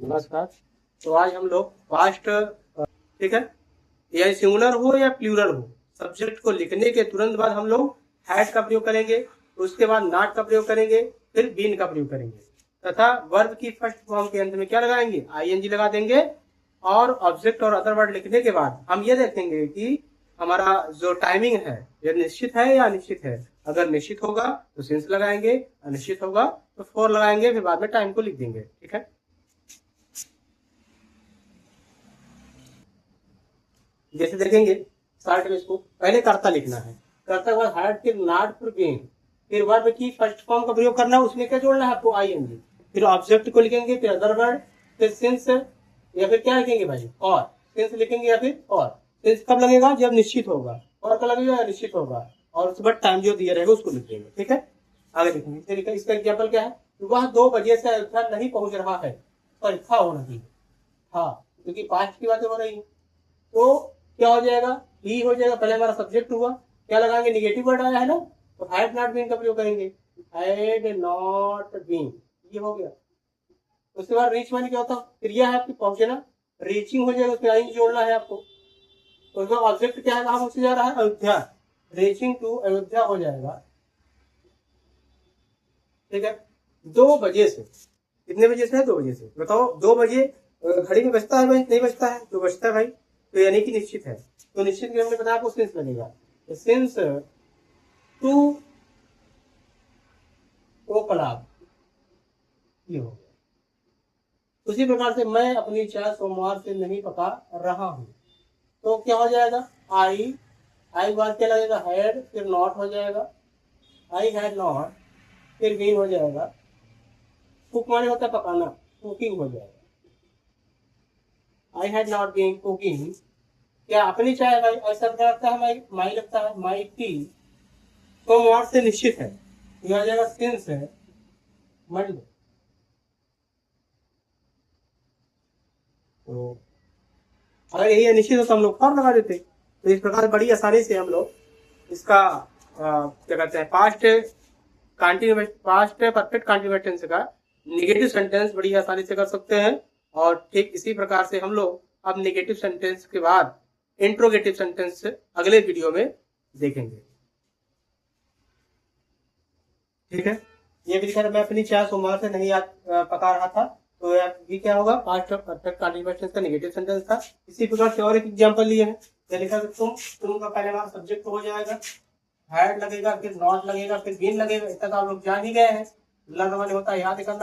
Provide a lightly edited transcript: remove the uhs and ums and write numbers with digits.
नमस्कार। तो आज हम लोग पास्ट, ठीक है, या सिंगुलर हो या प्लूरल हो, सब्जेक्ट को लिखने के तुरंत बाद हम लोग हैड का प्रयोग करेंगे, उसके बाद नॉट का प्रयोग करेंगे, फिर बीन का प्रयोग करेंगे तथा वर्ब की फर्स्ट फॉर्म के अंत में क्या लगाएंगे, आईएनजी लगा देंगे। और ऑब्जेक्ट और अदर वर्ड लिखने के बाद हम ये देखेंगे कि हमारा जो टाइमिंग है यह निश्चित है या अनिश्चित है। अगर निश्चित होगा तो सिंस लगाएंगे, अनिश्चित होगा तो फॉर लगाएंगे, फिर बाद में टाइम को लिख देंगे। ठीक है, जैसे देखेंगे स्टार्ट में इसको पहले कर्ता लिखना है, कर्ता के बाद हैड, फिर नॉट, फिर बीन, फिर वर्ब की फर्स्ट फॉर्म का प्रयोग करना है, उसमें क्या जोड़ना है आपको, आईएनजी। फिर ऑब्जेक्ट को लिखेंगे, फिर अदर वर्ड, फिर सिंस, या फिर क्या लिखेंगे भाई, और सिंस लिखेंगे, या फिर और सिंस कब लगेगा, जब निश्चित होगा, और कब लगेगा या निश्चित होगा, और उसके बाद टाइम जो दिया रहेगा उसको लिख देंगे। ठीक है, आगे देखेंगे। इसका एग्जाम्पल क्या है, वह 2 बजे से अयोध्या नहीं पहुंच रहा है, पर था होना चाहिए, हाँ, क्योंकि पास्ट की बातें हो रही है। तो क्या हो जाएगा, ही हो जाएगा। पहले हमारा सब्जेक्ट हुआ, क्या लगाएंगे, निगेटिव वर्ड आया है ना, तो हैड नॉट बीन का प्रयोग करेंगे, हैड नॉट बीन, ये हो गया। उसके बाद रीच माने क्या होता है, क्रिया है आपकी पहुंचना, रीचिंग हो जाएगा, उसमें आई जोड़ना है आपको। तो उसका ऑब्जेक्ट क्या है, कहां पहुंचे जा रहा है, अयोध्या, रीचिंग टू अयोध्या हो जाएगा। ठीक है, 2 बजे से, कितने बजे से है, 2 बजे से, बताओ 2 बजे घड़ी में बजता है भाई, नहीं बजता है, तो बजता है भाई, तो यानी कि निश्चित है। तो निश्चित के हमने बताया आपको सिंस लगेगा, तो सिंस 2 o'clock, ये हो गया। उसी प्रकार से मैं अपनी चाय सोमवार से नहीं पका रहा हूं, तो क्या हो जाएगा, आई, आई बाद क्या लगेगा, हैड, फिर नॉट हो जाएगा, आई हैड नॉट, फिर बीन हो जाएगा, कुक माने होता है पकाना, कुकिंग हो जाएगा, I had not been cooking. क्या अपनी चाय भाई, ऐसा लगता है माई, माई लगता है, माई टी सोमवार से निश्चित है, यह आ जाएगा सिंस है मंडे। तो अगर यही अनिश्चित हो तो हम लोग फॉर लगा देते। तो इस प्रकार बड़ी आसानी से हम लोग इसका क्या कहते हैं, पास्ट परफेक्ट कंटिन्यूअस टेंस का निगेटिव सेंटेंस बड़ी आसानी से कर सकते हैं। और ठीक इसी प्रकार से हम लोग अब निगेटिव सेंटेंस के बाद इंट्रोगेटिव सेंटेंस अगले वीडियो में देखेंगे। ठीक है, ये भी लिखा था, मैं अपनी चाय सोमवार से नहीं पका रहा था, तो ये क्या होगा, past of perfect continuous tense का नेगेटिव सेंटेंस था। इसी प्रकार से और एक एग्जांपल लिए हैं, ये लिखा था तुम का पहले हमारा सब्जेक्ट हो जाएगा, हैड लगेगा, फिर नॉट लगेगा, फिर बीन लगेगा, इतना तो आप लोग जान ही गए हैं, लर्न वाले होता है याद करना।